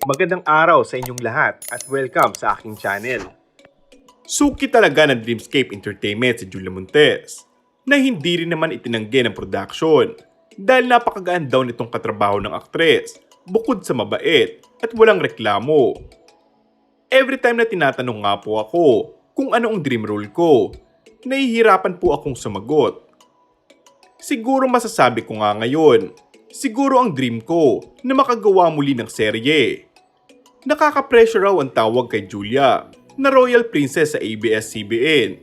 Magandang araw sa inyong lahat at welcome sa aking channel. Suki talaga ng Dreamscape Entertainment si Julia Montes na hindi rin naman itinanggi ng production dahil napakagaan daw nitong katrabaho ng aktres bukod sa mabait at walang reklamo. Every time na tinatanong nga po ako kung ano ang dream role ko, nahihirapan po akong sumagot. Siguro masasabi ko nga ngayon, siguro ang dream ko na makagawa muli ng serye. Nakaka-pressure raw ang tawag kay Julia na Royal Princess sa ABS-CBN.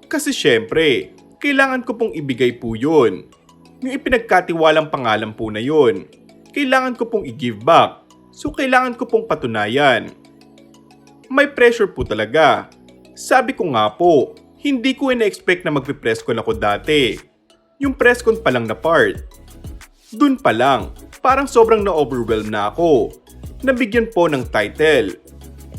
Kasi syempre, kailangan ko pong ibigay po yun. Yung ipinagkatiwalang pangalan po na yun, kailangan ko pong i-give back. So kailangan ko pong patunayan. May pressure po talaga. Sabi ko nga po, hindi ko ina-expect na magpe-presscon ako dati. Yung presscon pa lang na part. Dun pa lang, parang sobrang na-overwhelm na ako. Nabigyan po ng title.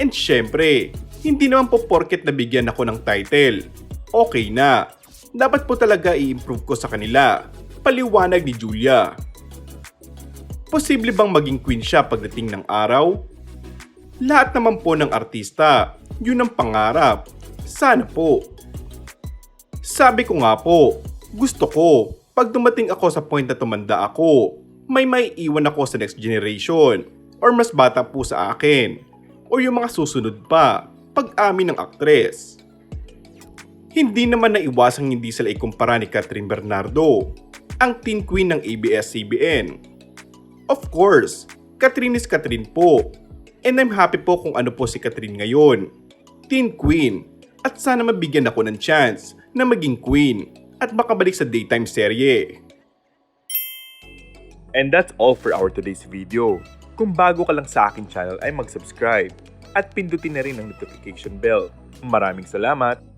And syempre, hindi naman po porket nabigyan ako ng title. Okay na. Dapat po talaga i-improve ko sa kanila. Paliwanag ni Julia. Posible bang maging queen siya pagdating ng araw? Lahat naman po ng artista, yun ang pangarap. Sana po. Sabi ko nga po, gusto ko, pag dumating ako sa point na tumanda ako, may iwan ako sa next generation. Or mas bata po sa akin, o yung mga susunod pa, pag-amin ng aktres. Hindi naman naiwasang hindi sila ikumpara ni Catherine Bernardo, ang teen queen ng ABS-CBN. Of course, Catherine is Catherine po, and I'm happy po kung ano po si Catherine ngayon, teen queen, at sana mabigyan ako ng chance na maging queen at makabalik sa daytime serye. And that's all for our today's video. Kung bago ka lang sa aking channel ay mag-subscribe at pindutin na rin ang notification bell. Maraming salamat!